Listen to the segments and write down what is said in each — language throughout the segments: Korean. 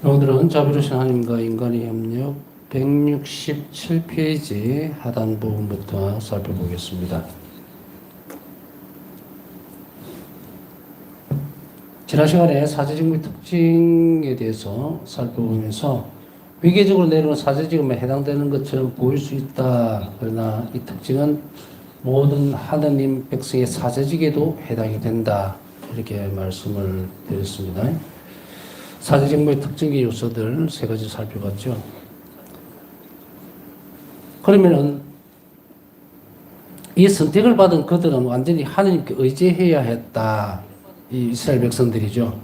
오늘은 자비로우신 하나님과 인간의 협력 167페이지 하단 부분부터 살펴보겠습니다. 지난 시간에 사제직무의 특징에 대해서 살펴보면서 위계적으로 내려오는 사제직무에 해당되는 것처럼 보일 수 있다. 그러나 이 특징은 모든 하나님 백성의 사제직에도 해당이 된다. 이렇게 말씀을 드렸습니다. 사제직무의 특징의 요소들 세 가지 살펴봤죠. 그러면은 이 선택을 받은 그들은 완전히 하나님께 의지해야 했다. 이 이스라엘 백성들이죠.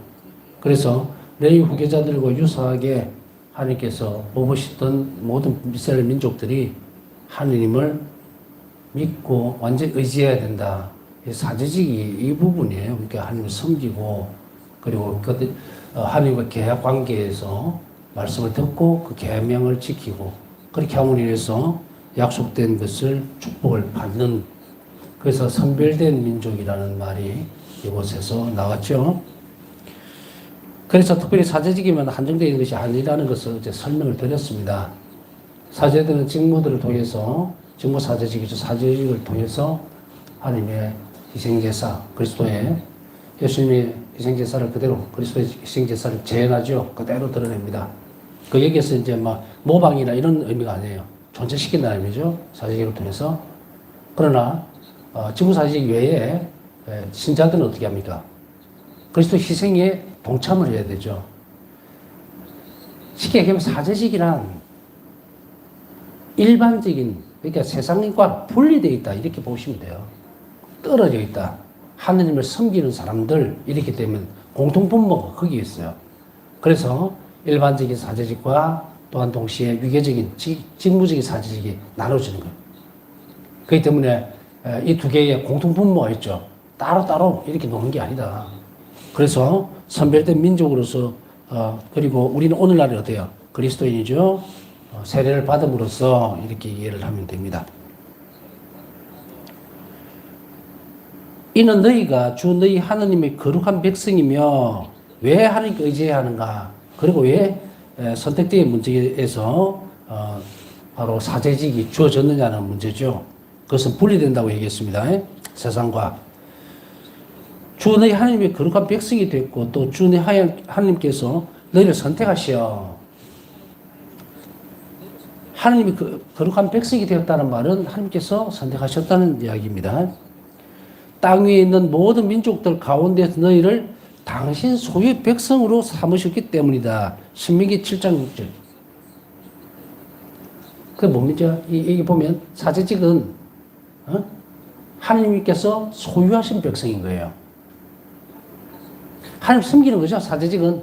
그래서 레위 후계자들과 유사하게 하나님께서 뽑으시던 모든 이스라엘 민족들이 하나님을 믿고 완전히 의지해야 된다. 사제직이 이 부분이에요. 그러니까 하나님을 섬기고 그리고 그들 하나님과 계약 관계에서 말씀을 듣고 그 계명을 지키고 그렇게 함으로 인해서 약속된 것을 축복을 받는, 그래서 선별된 민족이라는 말이 이곳에서 나왔죠. 그래서 특별히 사제직이면 한정되어 있는 것이 아니라는 것을 이제 설명을 드렸습니다. 사제들은 직무들을 통해서, 직무 사제직이죠. 사제직을 통해서 하나님의 희생제사, 그리스도의 예수님의 희생제사를 그대로, 그리스도의 희생제사를 재현하죠. 그대로 드러냅니다. 그 얘기에서 이제 막 모방이나 이런 의미가 아니에요. 존재시킨다는 의미죠. 사제직을 통해서. 그러나 직무 사제직 외에 신자들은 어떻게 합니까? 그리스도 희생에 동참을 해야 되죠. 쉽게 얘기하면 사제직이란 일반적인, 그러니까 세상과 분리되어 있다 이렇게 보시면 돼요. 떨어져 있다. 하느님을 섬기는 사람들 이렇기 때문에 공통분모가 거기에 있어요. 그래서 일반적인 사제직과 또한 동시에 위계적인 직무적인 사제직이 나눠지는 거예요. 그렇기 때문에 이 두 개의 공통분모가 있죠. 따로따로 이렇게 노는 게 아니다. 그래서 선별된 민족으로서 그리고 우리는 오늘날에 어때요? 그리스도인이죠. 세례를 받음으로써 이렇게 이해를 하면 됩니다. 이는 너희가 주 너희 하나님의 거룩한 백성이며 왜 하나님께 의지해야 하는가? 그리고 왜 선택된 문제에서 바로 사제직이 주어졌느냐는 문제죠. 그것은 분리된다고 얘기했습니다. 세상과. 주 너희 하나님의 거룩한 백성이 됐고 또 주 너희 하나님께서 너희를 선택하시어. 하나님이 거룩한 백성이 되었다는 말은 하나님께서 선택하셨다는 이야기입니다. 땅 위에 있는 모든 민족들 가운데서 너희를 당신 소유의 백성으로 삼으셨기 때문이다. 신명기 7장 6절. 그게 뭡니까? 이게 보면 사제직은 하나님께서 소유하신 백성인 거예요. 하나님 섬기는 거죠. 사제직은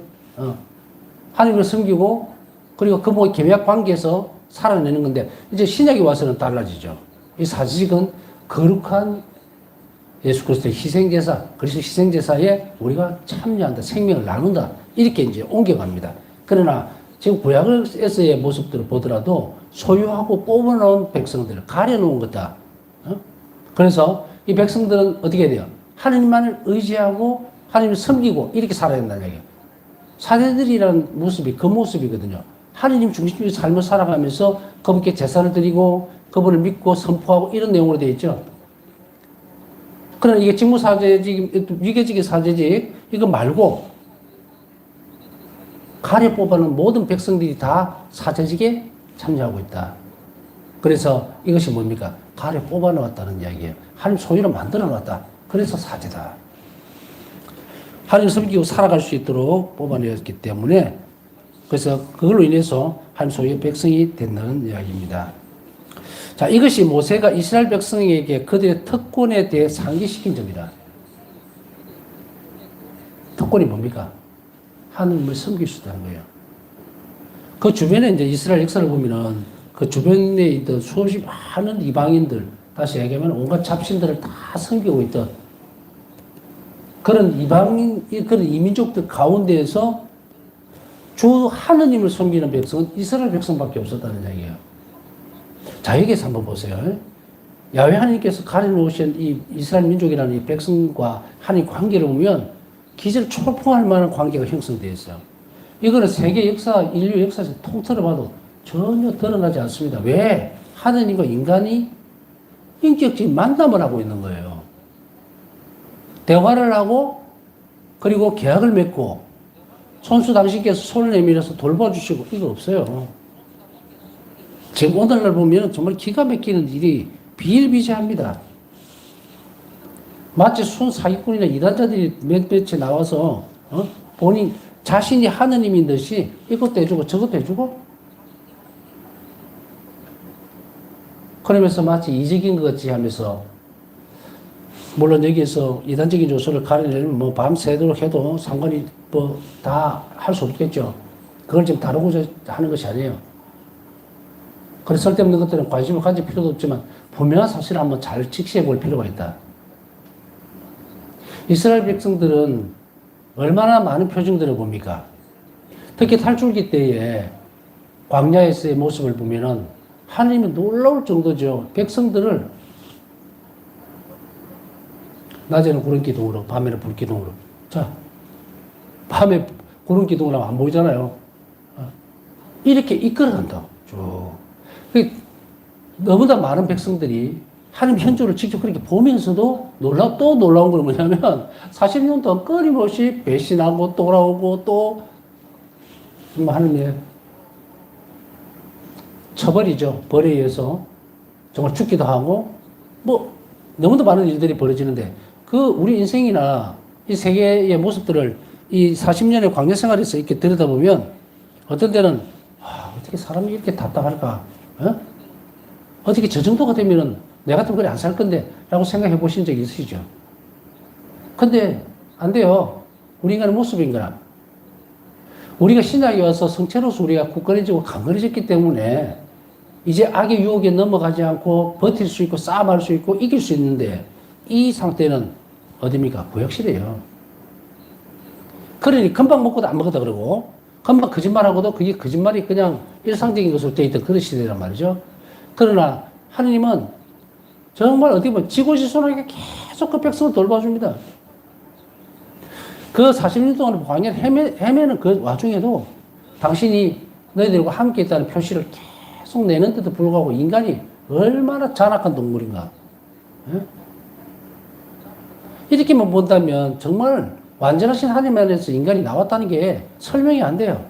하나님을 섬기고 그리고 그 뭐 계약 관계에서 살아내는 건데 이제 신약에 와서는 달라지죠. 이 사제직은 거룩한 예수 그리스도의 희생제사, 그리스도 희생제사에 우리가 참여한다, 생명을 나눈다 이렇게 이제 옮겨갑니다. 그러나 지금 구약에서의 모습들을 보더라도 소유하고 뽑아놓은 백성들을 가려놓은 거다. 그래서 이 백성들은 어떻게 해야 돼요? 하나님만을 의지하고 하나님을 섬기고 이렇게 살아야 된다는 얘기예요. 사제들이라는 모습이 그 모습이거든요. 하나님 중심적인 삶을 살아가면서 그분께 제사를 드리고 그분을 믿고 선포하고 이런 내용으로 되어 있죠. 그러나 이게 직무사제직, 위계직의 사제직 이거 말고 가려 뽑아놓은 모든 백성들이 다 사제직에 참여하고 있다. 그래서 이것이 뭡니까? 가려 뽑아놓았다는 이야기예요. 하나님 소유로 만들어놨다. 그래서 사제다. 하나님 섬기고 살아갈 수 있도록 뽑아내었기 때문에 그래서 그걸로 인해서 하나님 소유의 백성이 된다는 이야기입니다. 자, 이것이 모세가 이스라엘 백성에게 그들의 특권에 대해 상기시킨 점이다. 특권이 뭡니까? 하나님을 섬길 수 있다는 거예요. 그 주변에 이제 이스라엘 역사를 보면은 그 주변에 있던 수없이 많은 이방인들, 다시 얘기하면 온갖 잡신들을 다 섬기고 있던 그런 그런 이민족들 가운데에서 주 하느님을 섬기는 백성은 이스라엘 백성밖에 없었다는 이야기예요. 자, 여기에서 한번 보세요. 야훼 하나님께서 가려놓으신 이 이스라엘 민족이라는 이 백성과 하나님 관계를 보면 기절 초풍할 만한 관계가 형성되어 있어요. 이거는 세계 역사, 인류 역사에서 통틀어 봐도 전혀 드러나지 않습니다. 왜? 하느님과 인간이 인격적인 만남을 하고 있는 거예요. 대화를 하고, 그리고 계약을 맺고, 손수 당신께서 손을 내밀어서 돌봐주시고, 이거 없어요. 지금 오늘날 보면 정말 기가 막히는 일이 비일비재합니다. 마치 순 사기꾼이나 이단자들이 몇몇이 나와서, 본인, 자신이 하느님인 듯이 이것도 해주고 저것도 해주고, 그러면서 마치 이적인 것 같이 하면서, 물론 여기에서 이단적인 요소를 가려내려면 뭐 밤새도록 해도 상관이 뭐 다 할 수 없겠죠. 그걸 지금 다루고자 하는 것이 아니에요. 그래서 쓸데없는 것들은 관심을 가질 필요도 없지만 분명한 사실을 한번 잘 직시해 볼 필요가 있다. 이스라엘 백성들은 얼마나 많은 표징들을 봅니까? 특히 탈출기 때에 광야에서의 모습을 보면은 하나님이 놀라울 정도죠. 백성들을 낮에는 구름 기둥으로, 밤에는 불 기둥으로. 자, 밤에 구름 기둥으로 하면 안 보이잖아요. 이렇게 이끌어간다. 쭉. 너무나 많은 백성들이 하나님 현주를 직접 그렇게 보면서도 또 놀라운 건 뭐냐면 40년 동안 끊임없이 배신하고 돌아오고 또 하나님의 처벌이죠. 벌에 의해서 정말 죽기도 하고 뭐 너무도 많은 일들이 벌어지는데 그 우리 인생이나 이 세계의 모습들을 이 40년의 광야 생활에서 이렇게 들여다보면 어떤 때는 어떻게 사람이 이렇게 답답할까? 어떻게 저 정도가 되면은 내 같으면 그래 안 살 건데 라고 생각해 보신 적이 있으시죠? 근데 안 돼요. 우리 인간의 모습인 거라. 우리가 신약에 와서 성체로서 우리가 굳건해지고 강건해졌기 때문에 이제 악의 유혹에 넘어가지 않고 버틸 수 있고 싸움할 수 있고 이길 수 있는데 이 상태는 어디입니까? 구역질이에요. 그러니 금방 먹고도 안 먹었다 그러고 금방 거짓말하고도 그게 거짓말이 그냥 일상적인 것으로 되어 있던 그런 시대란 말이죠. 그러나 하느님은 정말 어떻게 보면 지고지순하게 계속 그 백성을 돌봐줍니다. 그 40년 동안 광야를 헤매는 그 와중에도 당신이 너희들과 함께 있다는 표시를 계속 내는데도 불구하고 인간이 얼마나 잔악한 동물인가. 이렇게만 본다면 정말 완전하신 하나님 안에서 인간이 나왔다는 게 설명이 안 돼요.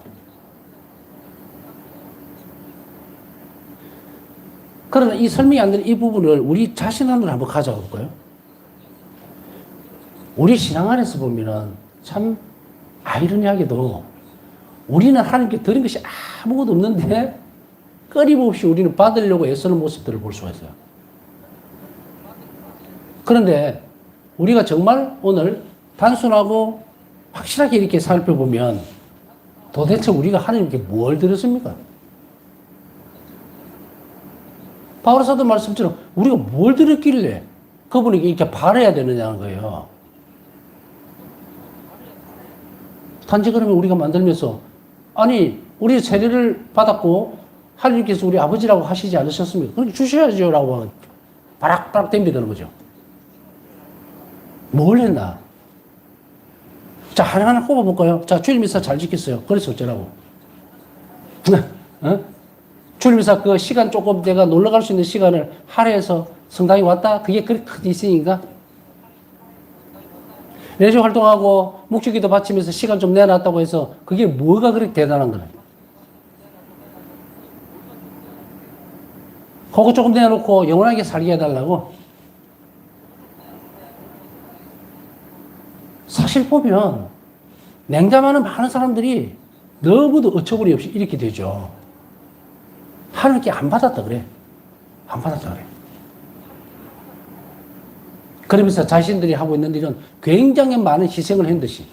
그러나 이 설명이 안 되는 이 부분을 우리 자신 안으로 한번 가져가 볼까요? 우리 신앙 안에서 보면은 참 아이러니하게도 우리는 하나님께 드린 것이 아무것도 없는데 끊임없이 우리는 받으려고 애쓰는 모습들을 볼 수가 있어요. 그런데 우리가 정말 오늘 단순하고 확실하게 이렇게 살펴보면 도대체 우리가 하나님께 뭘 드렸습니까? 바울 사도 말씀처럼 우리가 뭘 드렸길래 그분에게 이렇게 바라야 되느냐는 거예요. 단지 그러면 우리가 만들면서 아니 우리 세례를 받았고 하나님께서 우리 아버지라고 하시지 않으셨습니까? 그럼 주셔야죠 라고 바락바락 덤비다는 거죠. 뭘 했나? 자, 하나하나 꼽아볼까요? 자, 주일 미사 잘 지켰어요. 그래서 어쩌라고? 주일 미사 그 시간 조금 내가 놀러 갈 수 있는 시간을 할애해서 성당에 왔다? 그게 그렇게 큰 있으니까? 레저 활동하고 묵주기도 바치면서 시간 좀 내놨다고 해서 그게 뭐가 그렇게 대단한 거래? 그거 조금 내놓고 영원하게 살게 해달라고? 사실 보면 냉담하는 많은 사람들이 너무도 어처구니 없이 이렇게 되죠. 하나님께 안 받았다 그래. 안 받았다 그래. 그러면서 자신들이 하고 있는 일은 굉장히 많은 희생을 한 듯이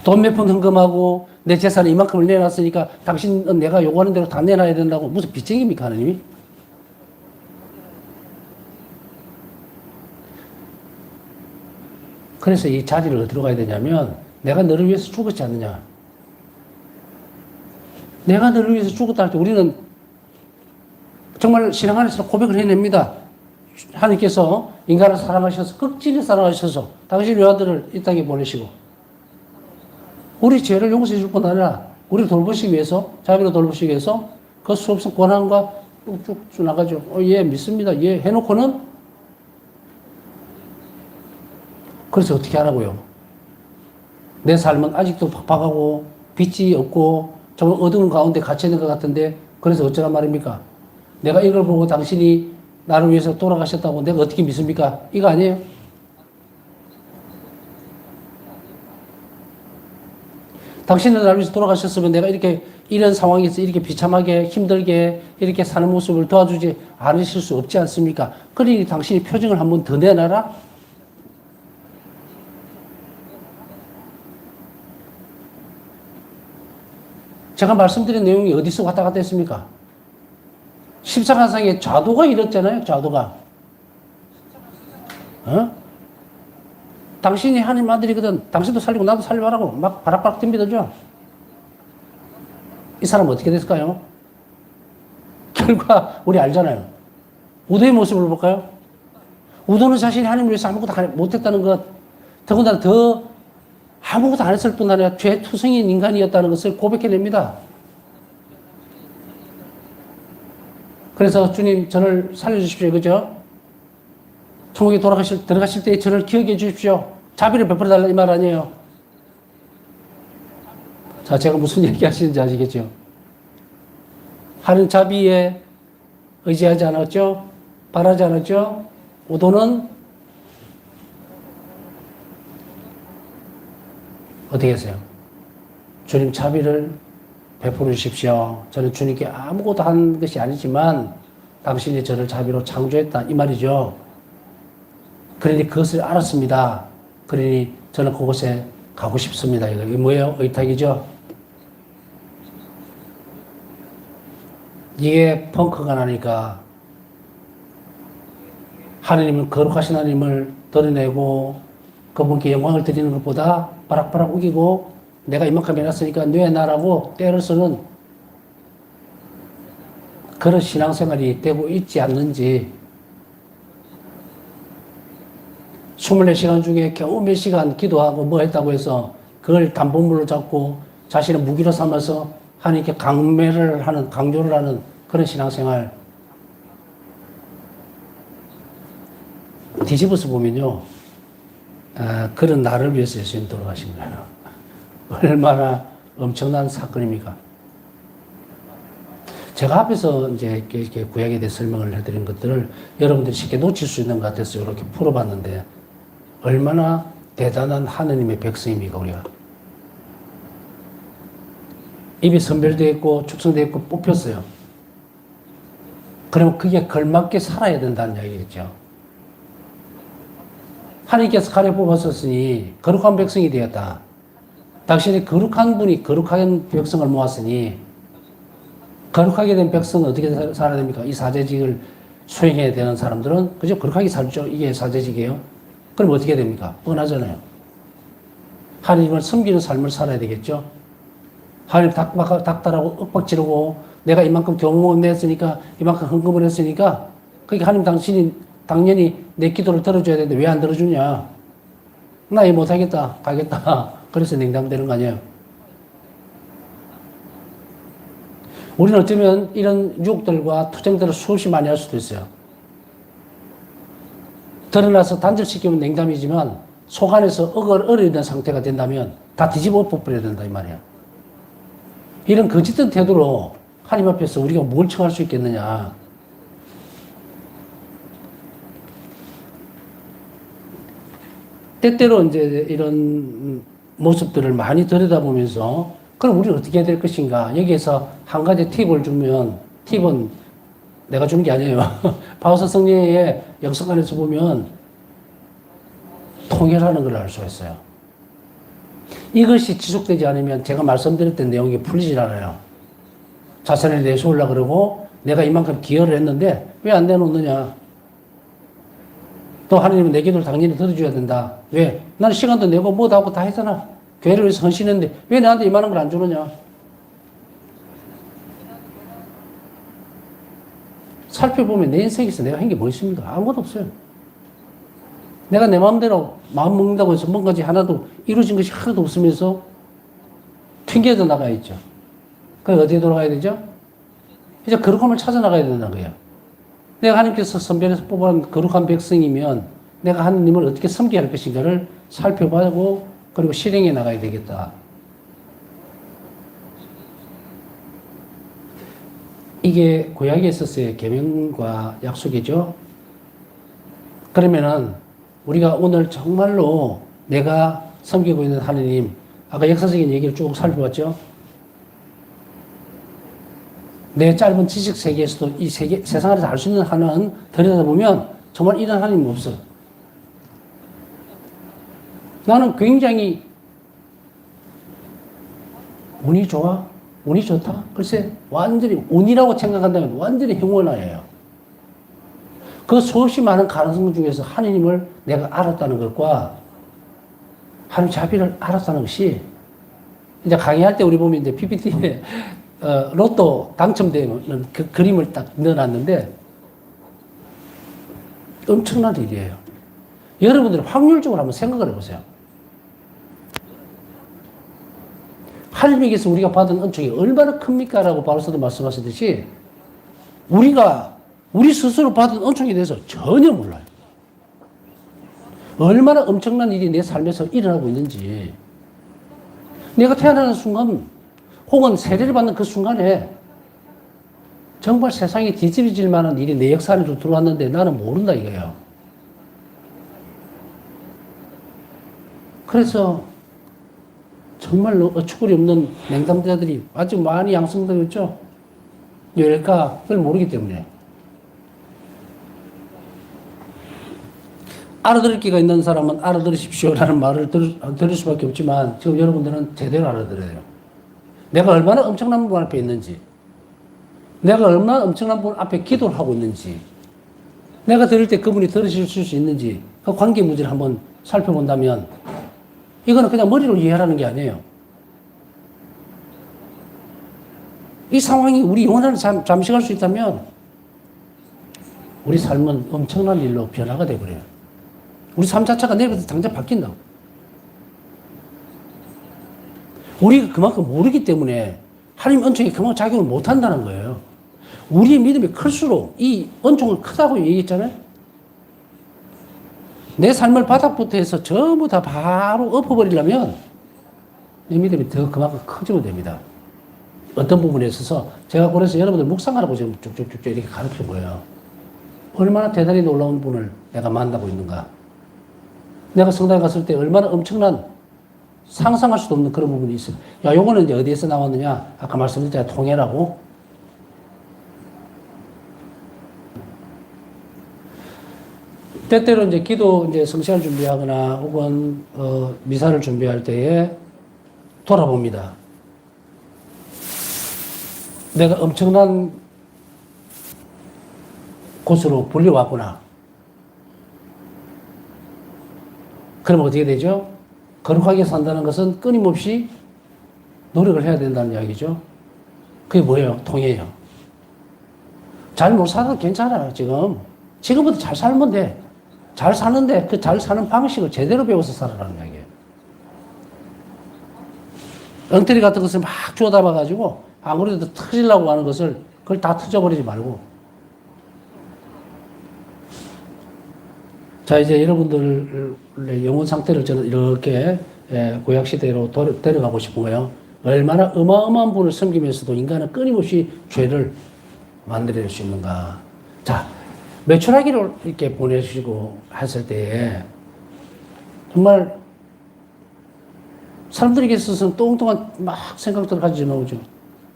돈 몇 푼 헌금하고 내 재산을 이만큼을 내놨으니까 당신은 내가 요구하는 대로 다 내놔야 된다고 무슨 빚쟁입니까 하나님이? 그래서 이 자리를 어디로 가야 되냐면 내가 너를 위해서 죽었지 않느냐. 내가 너를 위해서 죽었다 할 때 우리는 정말 신앙 안에서 고백을 해냅니다. 하나님께서 인간을 사랑하셔서 극진히 사랑하셔서 당신 외아들을 이 땅에 보내시고 우리 죄를 용서해 줄 뿐 아니라 우리 돌보시기 위해서, 자비로 돌보시기 위해서 그 수없은 권한과 쭉쭉 나가죠. 예, 믿습니다. 예, 해놓고는 그래서 어떻게 하라고요? 내 삶은 아직도 팍팍하고 빛이 없고 좀 어두운 가운데 갇혀있는 것 같은데 그래서 어쩌란 말입니까? 내가 이걸 보고 당신이 나를 위해서 돌아가셨다고 내가 어떻게 믿습니까? 이거 아니에요? 당신은 나를 위해서 돌아가셨으면 내가 이렇게 이런 상황에서 이렇게 비참하게 힘들게 이렇게 사는 모습을 도와주지 않으실 수 없지 않습니까? 그러니 당신이 표정을 한번 더 내놔라? 제가 말씀드린 내용이 어디서 왔다 갔다 했습니까? 십자가상에 좌도가 이랬잖아요, 좌도가. 어? 당신이 하나님 아들이거든. 당신도 살리고 나도 살려라고 막 바락바락 덤비더죠. 이 사람은 어떻게 됐을까요? 결과 우리 알잖아요. 우도의 모습을 볼까요? 우도는 자신이 하나님을 위해서 아무것도 못했다는 것, 더군다나 더 아무것도 안 했을 뿐 아니라 죄투성인 인간이었다는 것을 고백해냅니다. 그래서 주님 저를 살려주십시오. 그죠? 천국에 들어가실 때 저를 기억해 주십시오. 자비를 베풀어 달라 이 말 아니에요. 자, 제가 무슨 얘기 하시는지 아시겠죠? 하는 자비에 의지하지 않았죠? 바라지 않았죠? 우도는 어떻게 했어요? 주님 자비를 베풀어 주십시오. 저는 주님께 아무것도 한 것이 아니지만 당신이 저를 자비로 창조했다 이 말이죠. 그러니 그것을 알았습니다. 그러니 저는 그곳에 가고 싶습니다. 이게 뭐예요? 의탁이죠. 이게 펑크가 나니까 하나님은 거룩하신 하나님을 드러내고 그분께 영광을 드리는 것보다 바락바락 우기고 내가 이만큼 해놨으니까 뇌나라고 때를 쓰는 그런 신앙생활이 되고 있지 않는지 24시간 중에 겨우 몇 시간 기도하고 뭐 했다고 해서 그걸 담보물로 잡고 자신의 무기로 삼아서 하나님께 강매를 하는, 강조를 하는 그런 신앙생활 뒤집어서 보면요. 그런 나를 위해서 예수님 돌아가신 거예요. 얼마나 엄청난 사건입니까? 제가 앞에서 이제 이렇게 구약에 대해 설명을 해드린 것들을 여러분들이 쉽게 놓칠 수 있는 것 같아서 이렇게 풀어봤는데 얼마나 대단한 하느님의 백성입니까, 우리가? 입이 선별되어 있고 축성되어 있고 뽑혔어요. 그러면 그게 걸맞게 살아야 된다는 이야기겠죠. 하나님께서 가려 뽑았었으니 거룩한 백성이 되었다. 당신이 거룩한 분이 거룩한 백성을 모았으니 거룩하게 된 백성은 어떻게 살아야 됩니까? 이 사제직을 수행해야 되는 사람들은 그저 거룩하게 살죠. 이게 사제직이에요. 그럼 어떻게 됩니까? 뻔하잖아요. 하나님을 섬기는 삶을 살아야 되겠죠. 하나님 닥달하고 윽박 지르고 내가 이만큼 경험을 냈으니까 이만큼 헌금을 했으니까 그러니까 하나님 당연히 내 기도를 들어줘야 되는데 왜 안 들어주냐? 나 이 못하겠다. 가겠다. 그래서 냉담되는 거 아니에요? 우리는 어쩌면 이런 유혹들과 투쟁들을 수없이 많이 할 수도 있어요. 드러나서 단절시키면 냉담이지만 속 안에서 얼어있는 상태가 된다면 다 뒤집어 엎어버려야 된다 이 말이에요. 이런 거짓된 태도로 하나님 앞에서 우리가 뭘 청할 수 있겠느냐. 때때로 이제 이런 모습들을 많이 들여다보면서 그럼 우리는 어떻게 해야 될 것인가. 여기에서 한 가지 팁을 주면 팁은 내가 주는 게 아니에요. 바오서 성령의 역사관에서 보면 통일하는 걸 알 수가 있어요. 이것이 지속되지 않으면 제가 말씀드렸던 내용이 풀리질 않아요. 자선을 내세우려고 그러고 내가 이만큼 기여를 했는데 왜 안 내놓느냐. 또 하나님은 내 기도를 당연히 들어줘야 된다. 왜? 나는 시간도 내고 뭐도 하고 다 했잖아. 교회를 위해서 헌신했는데 왜 나한테 이만한 걸 안 주느냐. 살펴보면 내 인생에서 내가 한 게 뭐 있습니까? 아무것도 없어요. 내가 내 마음대로 마음 먹는다고 해서 뭔가지 하나도 이루어진 것이 하나도 없으면서 튕겨져 나가 있죠. 그 어디에 돌아가야 되죠? 이제 거룩함을 찾아 나가야 된다는 거예요. 내가 하나님께서 선별해서 뽑은 거룩한 백성이면 내가 하나님을 어떻게 섬겨야 할 것인가를 살펴보고 그리고 실행해 나가야 되겠다. 이게 구약에 있었어요. 계명과 약속이죠. 그러면은 우리가 오늘 정말로 내가 섬기고 있는 하나님, 아까 역사적인 얘기를 쭉 살펴봤죠. 내 짧은 지식 세계에서도 이 세상 안에서 알 수 있는 하나는 들여다보면 정말 이런 하나님이 없어. 나는 굉장히 운이 좋아? 운이 좋다? 글쎄, 완전히, 운이라고 생각한다면 완전히 행운아예요. 그 수없이 많은 가능성 중에서 하나님을 내가 알았다는 것과 하나님 자비를 알았다는 것이 이제 강의할 때 우리 보면 이제 PPT에 로또 당첨되는 그 그림을 딱 넣어놨는데 엄청난 일이에요. 여러분들이 확률적으로 한번 생각을 해보세요. 하나님에게서 우리가 받은 은총이 얼마나 큽니까? 라고 바로서도 말씀하셨듯이 우리 스스로 받은 은총에 대해서 전혀 몰라요. 얼마나 엄청난 일이 내 삶에서 일어나고 있는지. 내가 태어나는 순간 혹은 세례를 받는 그 순간에 정말 세상이 뒤집어질 만한 일이 내 역사 안으로 들어왔는데 나는 모른다 이거예요. 그래서 정말로 어처구니 없는 냉담자들이 아주 많이 양성되어 있죠. 왜일까? 그걸 모르기 때문에. 알아들을 기가 있는 사람은 알아들으십시오라는 말을 들을 수밖에 없지만 지금 여러분들은 제대로 알아들어야 돼요. 내가 얼마나 엄청난 분 앞에 있는지, 내가 얼마나 엄청난 분 앞에 기도를 하고 있는지, 내가 들을 때 그분이 들으실 수 있는지 그 관계 문제를 한번 살펴본다면 이거는 그냥 머리로 이해하라는 게 아니에요. 이 상황이 우리 영혼을 잠식할 수 있다면 우리 삶은 엄청난 일로 변화가 되어버려요. 우리 삶 자체가 내일부터 당장 바뀐다고. 우리가 그만큼 모르기 때문에 하나님 은총이 그만큼 작용을 못한다는 거예요. 우리의 믿음이 클수록 이 은총을 크다고 얘기했잖아요. 내 삶을 바닥부터 해서 전부 다 바로 엎어버리려면 내 믿음이 더 그만큼 커지면 됩니다. 어떤 부분에 있어서 제가 그래서 여러분들 묵상하라고 지금 쭉쭉쭉 이렇게 가르쳐 보여요. 얼마나 대단히 놀라운 분을 내가 만나고 있는가. 내가 성당에 갔을 때 얼마나 엄청난 상상할 수도 없는 그런 부분이 있어요. 야, 요거는 이제 어디에서 나왔느냐? 아까 말씀드렸잖아요. 통해라고. 때때로 이제 기도 이제 성시간을 준비하거나 혹은 미사를 준비할 때에 돌아봅니다. 내가 엄청난 곳으로 불려왔구나. 그럼 어떻게 되죠? 거룩하게 산다는 것은 끊임없이 노력을 해야 된다는 이야기죠. 그게 뭐예요? 통해요. 잘 못 살아도 괜찮아요, 지금. 지금부터 잘 살면 돼. 잘 사는데 그 잘 사는 방식을 제대로 배워서 살아라는 이야기예요. 엉터리 같은 것을 막 주워담아가지고 아무래도 터지려고 하는 것을 그걸 다 터져버리지 말고. 자, 이제 여러분들의 영혼 상태를 저는 이렇게 구약시대로 데려가고 싶은 거예요. 얼마나 어마어마한 분을 섬기면서도 인간은 끊임없이 죄를 만들어낼 수 있는가. 자, 매출하기를 이렇게 보내주시고 했을 때에 정말 사람들에게 있어서는 뚱뚱한 막 생각들을 가지고 나오죠.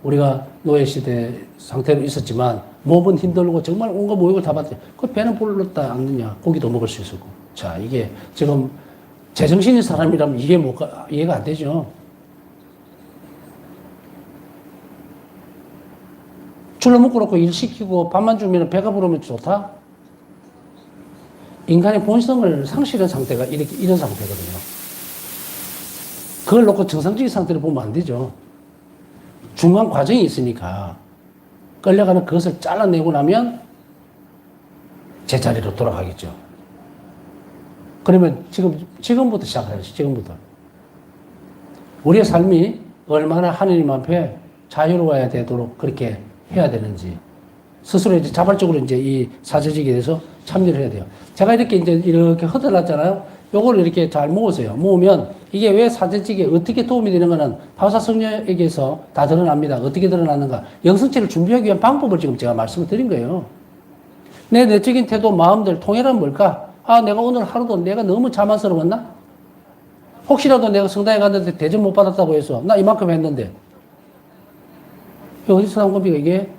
우리가 노예시대 상태로 있었지만 몸은 힘들고 정말 온갖 모욕을 다 받죠. 그 배는 불렀다 않느냐. 고기도 먹을 수 있었고. 자, 이게 지금 제정신인 사람이라면 이게 이해가 안 되죠. 줄로 묶어놓고 일 시키고 밥만 주면 배가 부르면 좋다? 인간의 본성을 상실한 상태가 이런 상태거든요. 그걸 놓고 정상적인 상태를 보면 안 되죠. 중간 과정이 있으니까 끌려가는 그것을 잘라내고 나면 제자리로 돌아가겠죠. 그러면 지금부터 시작해야죠. 지금부터. 우리의 삶이 얼마나 하느님 앞에 자유로워야 되도록 그렇게 해야 되는지 스스로 이제 자발적으로 이제 이 사제직에 대해서 참여를 해야 돼요. 제가 이렇게 허들놨잖아요. 요걸 이렇게 잘 모으세요. 모으면 이게 왜 사제직에 어떻게 도움이 되는 거는 바우사 성령에게서 다 드러납니다. 어떻게 드러나는가? 영성체를 준비하기 위한 방법을 지금 제가 말씀을 드린 거예요. 내 내적인 태도, 마음들, 통일은 뭘까? 아, 내가 오늘 하루도 내가 너무 자만스러웠나? 혹시라도 내가 성당에 갔는데 대접 못 받았다고 해서 나 이만큼 했는데 이게 어디서 나온 겁니까? 이게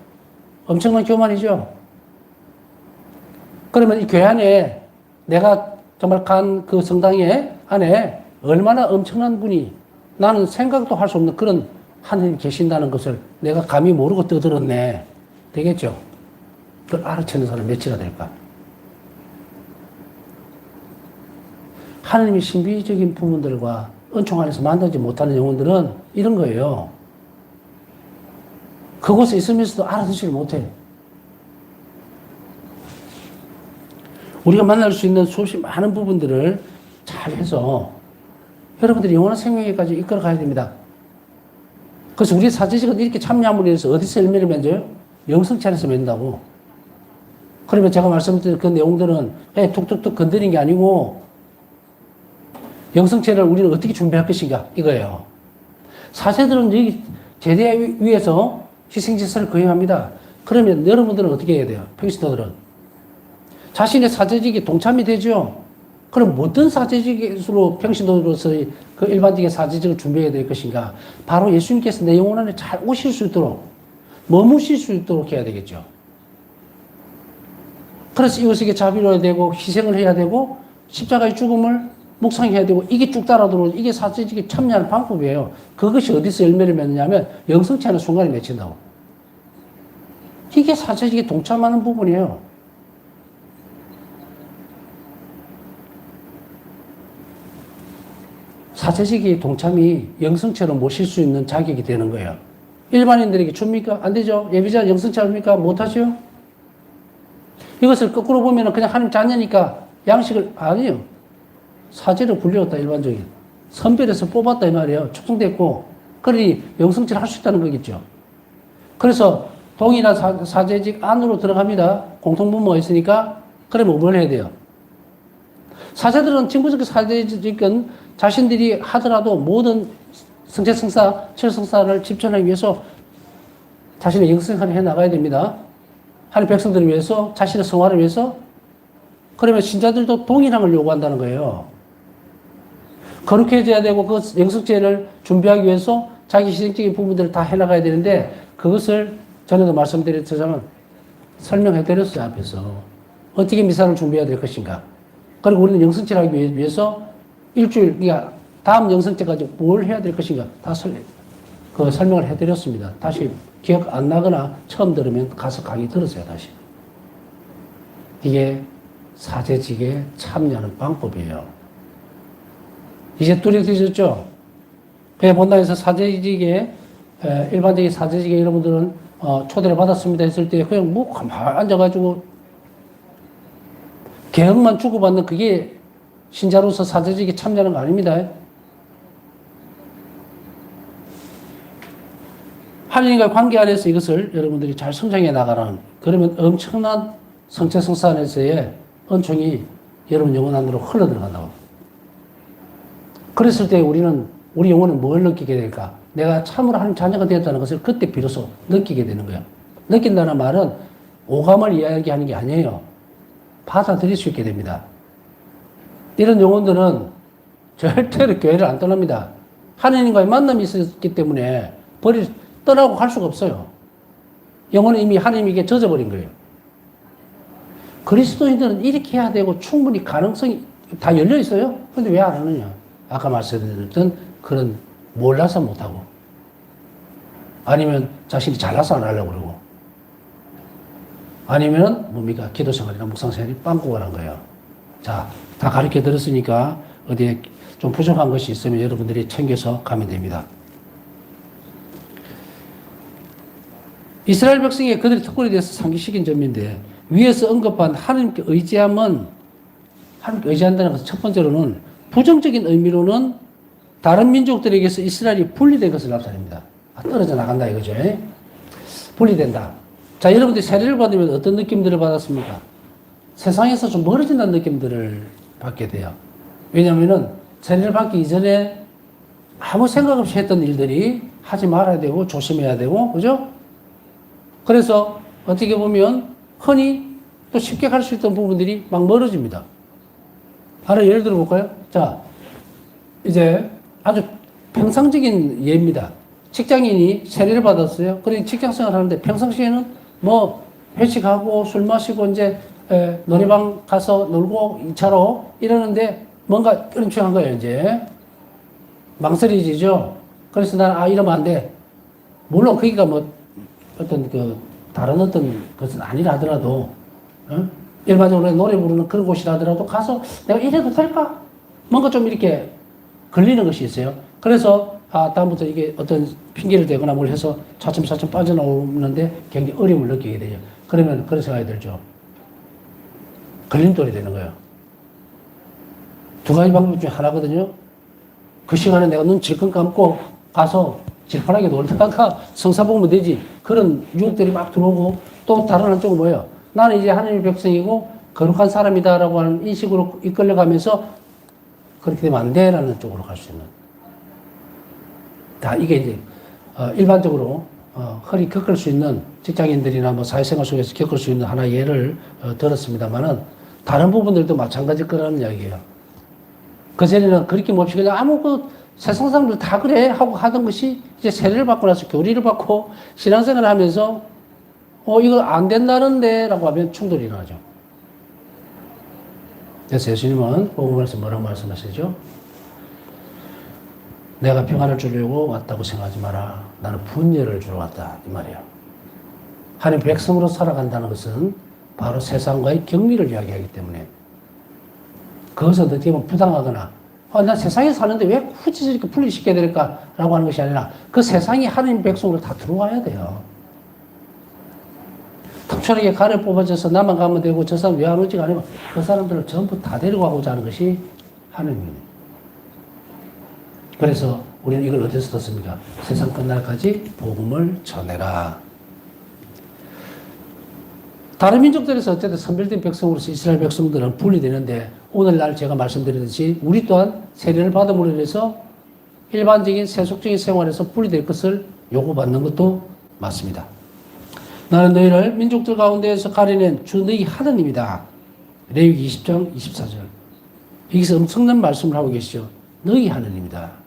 엄청난 교만이죠. 그러면 이 교회 안에 내가 정말 간 그 성당에 안에 얼마나 엄청난 분이 나는 생각도 할 수 없는 그런 하나님 계신다는 것을 내가 감히 모르고 떠들었네. 되겠죠? 그걸 알아채는 사람 몇이나 될까? 하나님의 신비적인 부분들과 은총 안에서 만나지 못하는 영혼들은 이런 거예요. 그곳에 있으면서도 알아듣지를 못해요. 우리가 만날 수 있는 수없이 많은 부분들을 잘 해서 여러분들이 영원한 생명에까지 이끌어 가야 됩니다. 그래서 우리 사제직은 이렇게 참여함으로 해서 어디서 열매를 맺어요? 영성체 안에서 맺는다고. 그러면 제가 말씀드린 그 내용들은 그냥 툭툭툭 건드린 게 아니고 영성체를 우리는 어떻게 준비할 것인가 이거예요. 사제들은 여기 제대 위에서 희생제사를 거행합니다. 그러면 여러분들은 어떻게 해야 돼요? 평신도들은 자신의 사제직에 동참이 되죠. 그럼 어떤 사제직으로 평신도로서의 그 일반적인 사제직을 준비해야 될 것인가? 바로 예수님께서 내 영혼 안에 잘 오실 수 있도록 머무실 수 있도록 해야 되겠죠. 그래서 이것에게 자비로워야 되고 희생을 해야 되고 십자가의 죽음을 묵상해야 되고 이게 쭉 따라들어오고 이게 사제직에 참여하는 방법이에요. 그것이 어디서 열매를 맺느냐면 영성치 않은 순간에 맺힌다고. 이게 사제직에 동참하는 부분이에요. 사제직의 동참이 영성체로 모실 수 있는 자격이 되는 거예요. 일반인들에게 줍니까? 안 되죠. 예비자 영성체 합니까? 못하죠. 이것을 거꾸로 보면 그냥 하나님 자녀니까 양식을 아니에요. 사제를 굴렸다 일반적인. 선별해서 뽑았다 이 말이에요. 축성됐고 그러니 영성체를 할 수 있다는 거겠죠. 그래서 동일한 사제직 안으로 들어갑니다. 공통분모가 있으니까 그러면 뭘 해야 돼요? 사제들은 진구적 사제직은 자신들이 하더라도 모든 성체성사, 철성사를 집전하기 위해서 자신의 영성을 해나가야 됩니다. 하나님 백성들을 위해서, 자신의 성화를 위해서. 그러면 신자들도 동일함을 요구한다는 거예요. 거룩해져야 되고 그 영성체를 준비하기 위해서 자기 희생적인 부분들을 다 해나가야 되는데 그것을 전에도 말씀드렸지만 설명해드렸어요, 앞에서. 어떻게 미사를 준비해야 될 것인가. 그리고 우리는 영성체를 하기 위해서 일주일, 그러니까 다음 영성체까지 뭘 해야 될 것인가 다 설명을 해드렸습니다. 다시 기억 안 나거나 처음 들으면 가서 강의 들으세요, 다시. 이게 사제직에 참여하는 방법이에요. 이제 뚜렷해졌죠? 그냥 본당에서 사제직에, 일반적인 사제직에 여러분들은 초대를 받았습니다 했을 때 그냥 뭐 가만히 앉아가지고 개헌만 주고받는 그게 신자로서 사제직에 참여하는 거 아닙니다. 하나님과의 관계 안에서 이것을 여러분들이 잘 성장해 나가라는, 그러면 엄청난 성체성사 안에서의 은총이 여러분 영혼 안으로 흘러 들어간다고. 그랬을 때 우리 영혼은 뭘 느끼게 될까? 내가 참으로 하나님 자녀가 되었다는 것을 그때 비로소 느끼게 되는 거예요. 느낀다는 말은 오감을 이야기하는 게 아니에요. 받아들일 수 있게 됩니다. 이런 영혼들은 절대로 교회를 안 떠납니다. 하나님과의 만남이 있었기 때문에 떠나고 갈 수가 없어요. 영혼은 이미 하나님에게 젖어버린 거예요. 그리스도인들은 이렇게 해야 되고 충분히 가능성이 다 열려 있어요. 근데 왜 안 하느냐? 아까 말씀드렸던 그런 몰라서 못하고 아니면 자신이 잘나서 안 하려고 그러고 아니면 뭡니까? 기도 생활이나 묵상 생활이 빵꾸가 난 거예요. 자, 다 가르쳐 드렸으니까 어디에 좀 부족한 것이 있으면 여러분들이 챙겨서 가면 됩니다. 이스라엘 백성이 그들의 특권에 대해서 상기시킨 점인데 위에서 언급한 하나님께 의지함은 하나님께 의지한다는 것은 첫 번째로는 부정적인 의미로는 다른 민족들에게서 이스라엘이 분리된 것을 나타냅니다. 떨어져 나간다 이거죠. 분리된다. 자, 여러분들이 세례를 받으면 어떤 느낌들을 받았습니까? 세상에서 좀 멀어진다는 느낌들을 받게 돼요. 왜냐면은 세례를 받기 이전에 아무 생각 없이 했던 일들이 하지 말아야 되고 조심해야 되고, 그죠? 그래서 어떻게 보면 흔히 또 쉽게 갈 수 있던 부분들이 막 멀어집니다. 하나 예를 들어 볼까요? 자, 이제 아주 평상적인 예입니다. 직장인이 세례를 받았어요. 그러니 직장 생활 하는데 평상시에는 뭐 회식하고 술 마시고 이제 노래방 가서 놀고 2차로 이러는데 뭔가 끔찍한 거예요, 이제. 망설여지죠? 그래서 나는, 이러면 안 돼. 물론 거기가 뭐 어떤 다른 어떤 것은 아니라 하더라도, 일반적으로 노래 부르는 그런 곳이라더라도 가서 내가 이래도 될까? 뭔가 좀 이렇게 걸리는 것이 있어요. 그래서, 다음부터 이게 어떤 핑계를 대거나 뭘 해서 차츰차츰 빠져나오는데 굉장히 어려움을 느끼게 되죠. 그러면 그런 생각이 들죠. 걸림돌이 되는 거예요. 두 가지 방법 중에 하나거든요. 그 시간에 내가 눈 질끈 감고 가서 질펀하게 놀다가 성사 보면 되지. 그런 유혹들이 막 들어오고 또 다른 한쪽은 뭐예요? 나는 이제 하나님의 백성이고 거룩한 사람이다라고 하는 인식으로 이끌려가면서 그렇게 되면 안 돼라는 쪽으로 갈 수 있는. 다 이게 이제 일반적으로 흔히 겪을 수 있는 직장인들이나 뭐 사회생활 속에서 겪을 수 있는 하나의 예를 들었습니다만은 다른 부분들도 마찬가지일 거라는 이야기예요. 그전에는 그렇게 몹시 그냥 아무 세상 사람들 다 그래 하고 하던 것이 이제 세례를 받고 나서 교리를 받고 신앙생활을 하면서 이거 안 된다는데 라고 하면 충돌이 일어나죠. 그래서 예수님은 복음에서 뭐라고 말씀하시죠? 내가 평안을 주려고 왔다고 생각하지 마라. 나는 분열을 주러 왔다. 이 말이에요. 하나님 백성으로 살아간다는 것은 바로 세상과의 격리를 이야기하기 때문에 그것을 어떻게 보면 부당하거나 나 세상에 사는데 왜 굳이 이렇게 분리시켜야 될까라고 하는 것이 아니라 그 세상이 하나님 백성으로 다 들어와야 돼요. 탁월하게 간을 뽑아줘서 나만 가면 되고 저 사람 왜 안 오지가 아니면 그 사람들을 전부 다 데리고 가고자 하는 것이 하나님입니다. 그래서 우리는 이걸 어디서 듣습니까? 세상 끝날까지 복음을 전해라. 다른 민족들에서 어쨌든 선별된 백성으로서 이스라엘 백성들은 분리되는데 오늘날 제가 말씀드렸듯이 우리 또한 세례를 받음으로 인해서 일반적인 세속적인 생활에서 분리될 것을 요구받는 것도 맞습니다. 나는 너희를 민족들 가운데에서 가려낸 주 너희 하나님이다. 레위기 20장 24절. 여기서 엄청난 말씀을 하고 계시죠. 너희 하나님이다.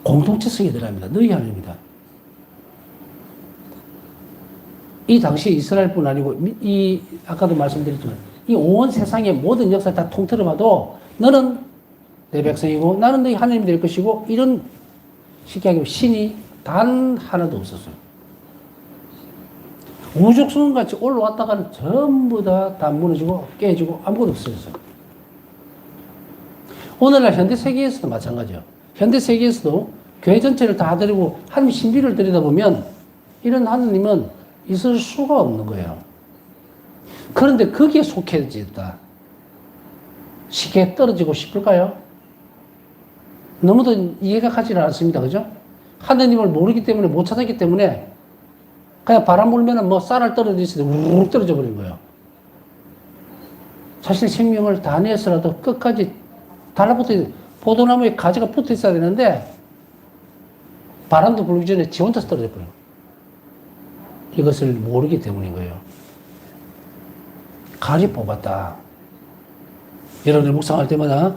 공동체성이 들어갑니다. 너희 하나님이다. 이 당시 이스라엘뿐 아니고 아까도 말씀드렸지만 이 온 세상의 모든 역사를 다 통틀어 봐도 너는 내 백성이고 나는 너희 하나님이 될 것이고 이런 쉽게 하면 신이 단 하나도 없었어요. 우죽순같이 올라왔다가는 전부 다 무너지고 깨지고 아무것도 없어졌어요. 오늘날 현대 세계에서도 마찬가지예요. 현대 세계에서도 교회 전체를 다 드리고 하나님 신비를 들여다보면 이런 하나님은 있을 수가 없는 거예요. 그런데 거기에 속해졌다. 쉽게 떨어지고 싶을까요? 너무도 이해가 가지는 않습니다. 그죠? 하나님을 모르기 때문에 못 찾았기 때문에 그냥 바람 불면은 뭐 쌀알 떨어지듯이 우르르 떨어져 버린 거예요. 자신의 생명을 다 내서라도 끝까지 달라붙어, 포도나무에 가지가 붙어 있어야 되는데 바람도 불기 전에 지 혼자서 떨어져 버려요. 이것을 모르기 때문인 거예요. 가지 뽑았다. 여러분들 묵상할 때마다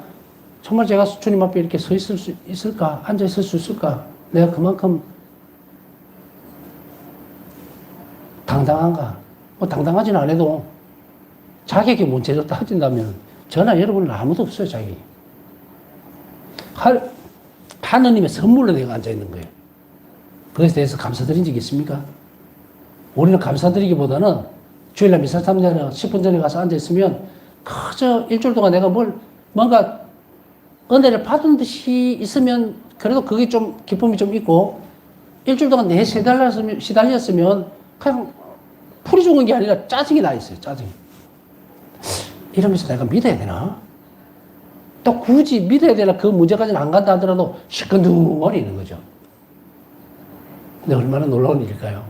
정말 제가 주님 앞에 이렇게 서 있을 수 있을까? 앉아 있을 수 있을까? 내가 그만큼 당당한가? 뭐 당당하지는 않아도 자격이 문제로 따진다면 저나 여러분은 아무도 없어요, 자격이. 하느님의 선물로 내가 앉아 있는 거예요. 그것에 대해서 감사드린 적이 있습니까? 우리는 감사드리기보다는 주일날 미사 참여하러 10분 전에 가서 앉아있으면 그저 일주일 동안 내가 뭔가 은혜를 받은 듯이 있으면 그래도 그게 좀 기쁨이 좀 있고 일주일 동안 내 시달렸으면 그냥 풀이 죽은 게 아니라 짜증이 나 있어요. 짜증이. 이러면서 내가 믿어야 되나? 또 굳이 믿어야 되나 그 문제까지는 안 간다 하더라도 시큰둥거리는 거죠. 근데 얼마나 놀라운 일일까요?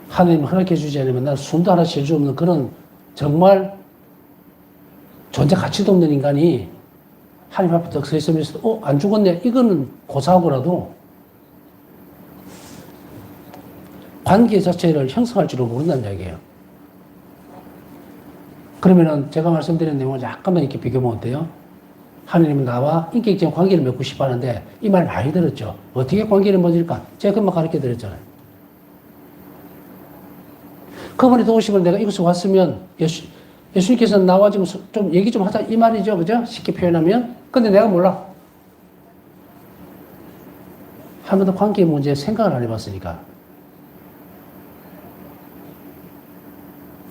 하나님 허락해 주지 않으면 난 숨도 하나 쉴 수 없는 그런 정말 존재 가치도 없는 인간이 하나님 앞에 딱 서 있으면서 안 죽었네. 이거는 고사하고라도 관계 자체를 형성할 줄을 모른다는 이야기예요. 그러면은 제가 말씀드린 내용을 약간만 이렇게 비교보면 어때요? 하나님은 나와 인격적인 관계를 맺고 싶어 하는데 이 말 많이 들었죠. 어떻게 관계를 맺을까? 제가 그만 가르쳐 드렸잖아요. 그분이 도우시면 내가 이곳에 왔으면 예수님께서는 나와 지금 좀 얘기 좀 하자 이 말이죠. 그죠? 쉽게 표현하면. 근데 내가 몰라. 한 번도 관계 문제에 생각을 안 해봤으니까.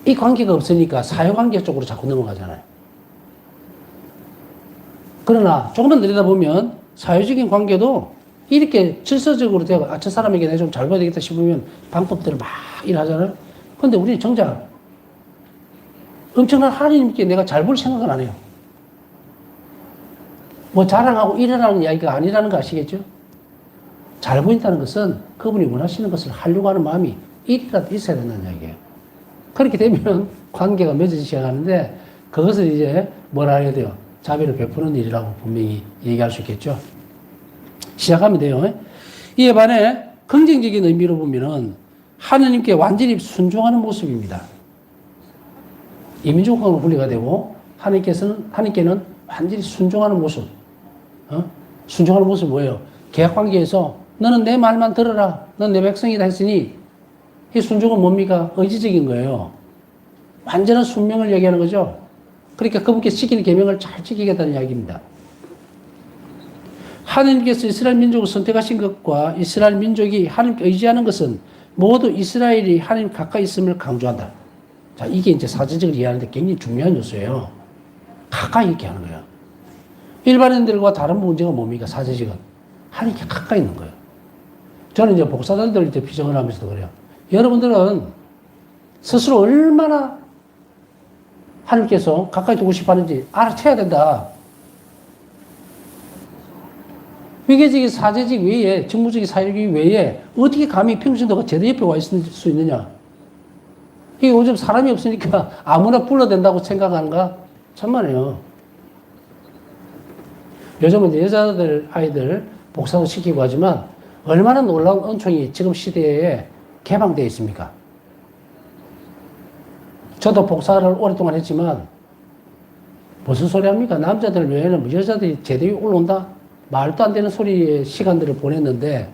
이 관계가 없으니까 사회관계 쪽으로 자꾸 넘어가잖아요. 그러나 조금만 들여다보면 사회적인 관계도 이렇게 질서적으로 되고 저 사람에게 내가 좀 잘 봐야 되겠다 싶으면 방법들을 막 일하잖아요. 근데 우리는 정작 엄청난 하나님께 내가 잘 볼 생각은 안 해요. 뭐 자랑하고 일어나는 이야기가 아니라는 거 아시겠죠? 잘 보인다는 것은 그분이 원하시는 것을 하려고 하는 마음이 일이라도 있어야 된다는 이야기예요. 그렇게 되면 관계가 맺어지기 시작하는데 그것을 이제 뭐라 해야 돼요? 자비를 베푸는 일이라고 분명히 얘기할 수 있겠죠. 시작하면 돼요. 이에 반해 긍정적인 의미로 보면은 하느님께 완전히 순종하는 모습입니다. 이민족하고는 분리가 되고 하느님께는 완전히 순종하는 모습. 순종하는 모습이 뭐예요? 계약관계에서 너는 내 말만 들어라. 넌 내 백성이다 했으니 이 순종은 뭡니까? 의지적인 거예요. 완전한 순명을 얘기하는 거죠. 그러니까 그분께서 지키는 계명을 잘 지키겠다는 이야기입니다. 하나님께서 이스라엘 민족을 선택하신 것과 이스라엘 민족이 하나님께 의지하는 것은 모두 이스라엘이 하나님 가까이 있음을 강조한다. 자, 이게 이제 사제적으로 이해하는데 굉장히 중요한 요소예요. 가까이 있게 하는 거예요. 일반인들과 다른 문제가 뭡니까? 사제적은. 하나님께 가까이 있는 거예요. 저는 이제 목사들들 이제 비전을 하면서도 그래요. 여러분들은 스스로 얼마나 하나님께서 가까이 두고 싶어 하는지 알아채야 된다. 위계적인 사제직 외에, 직무적인 사제직 외에 어떻게 감히 평신도가 제대 옆에 와 있을 수 있느냐. 이게 요즘 사람이 없으니까 아무나 불러댄다고 생각하는가? 천만에요. 요즘은 이제 여자들, 아이들 복사도 시키고 하지만 얼마나 놀라운 은총이 지금 시대에 개방되어 있습니까? 저도 복사를 오랫동안 했지만 무슨 소리 합니까? 남자들 외에는 여자들이 제대 위에 올라온다? 말도 안 되는 소리의 시간들을 보냈는데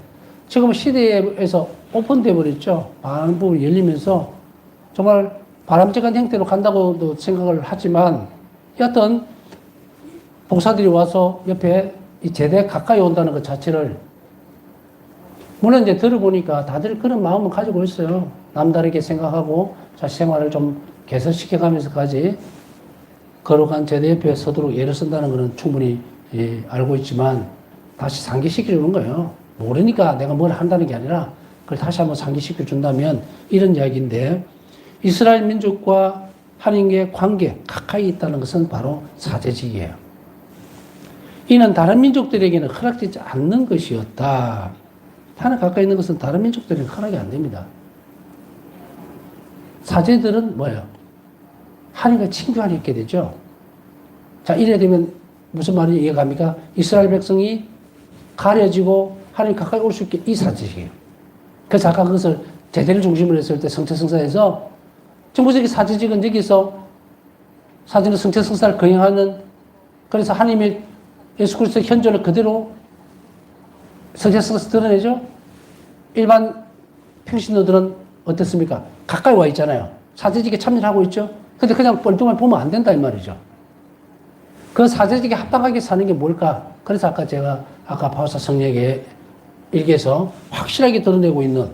지금 시대에서 오픈되어 버렸죠. 많은 부분이 열리면서 정말 바람직한 형태로 간다고도 생각을 하지만 여하튼 복사들이 와서 옆에 이 제대 가까이 온다는 것 자체를 물론 이제 들어보니까 다들 그런 마음을 가지고 있어요. 남다르게 생각하고 자식 생활을 좀 개선시켜가면서까지 거룩한 제대 옆에 서도록 예를 쓴다는 것은 충분히 알고 있지만 다시 상기시켜주는 거예요. 모르니까 내가 뭘 한다는 게 아니라 그걸 다시 한번 상기시켜준다면 이런 이야기인데 이스라엘 민족과 하나님의 관계 가까이 있다는 것은 바로 사제직이에요. 이는 다른 민족들에게는 허락되지 않는 것이었다. 하나님 가까이 있는 것은 다른 민족들에게는 허락이 안 됩니다. 사제들은 뭐예요? 하나님과 친교하려 있게 되죠. 자, 이래 되면 무슨 말이 이해가 갑니까? 이스라엘 백성이 가려지고 하나님 가까이 올 수 있게 이 사제직이에요. 그래서 아까 그것을 제대를 중심으로 했을 때 성체성사에서 정부적인 사제직은 여기서 사제는 성체성사를 거행하는 그래서 하나님의 예수 그리스도의 현존을 그대로 성체성사에서 드러내죠. 일반 평신도들은 어떻습니까? 가까이 와 있잖아요. 사제직에 참여하고 있죠. 근데 그냥 뻘쭘하게 보면 안 된다 이 말이죠. 그 사제직에 합당하게 사는 게 뭘까? 그래서 아까 제가 바울사 성령의 일기에서 확실하게 드러내고 있는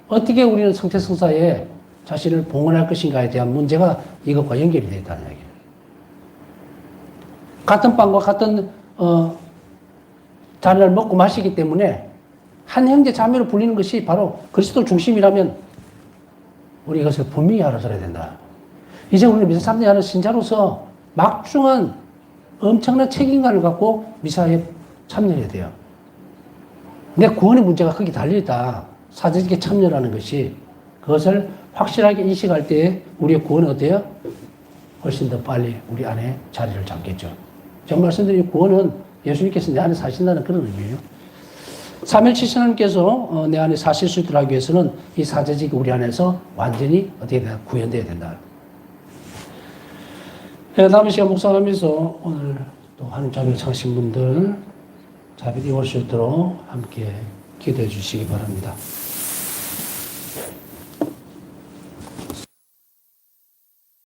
어떻게 우리는 성태성사에 자신을 봉헌할 것인가에 대한 문제가 이것과 연결이 되어 있다는 얘기예요. 같은 빵과 같은 잔을 먹고 마시기 때문에 한 형제 자매로 불리는 것이 바로 그리스도 중심이라면 우리 이것을 분명히 알아서야 된다. 이제 우리는 미사 참여하는 신자로서 막중한 엄청난 책임감을 갖고 미사에 참여해야 돼요. 내 구원의 문제가 크게 달려있다. 사제직에 참여라는 것이 그것을 확실하게 인식할 때 우리의 구원은 어때요? 훨씬 더 빨리 우리 안에 자리를 잡겠죠. 제가 말씀드린 구원은 예수님께서 내 안에 사신다는 그런 의미예요. 삼일칠신 하나님께서 내 안에 사실 수 있도록 하기 위해서는 이 사제직이 우리 안에서 완전히 어떻게 된다? 구현되어야 된다. 다음 시간 묵상하면서 오늘 또 하나님 자비를 청하신 분들 자비를 이룰 수 있도록 함께 기도해 주시기 바랍니다.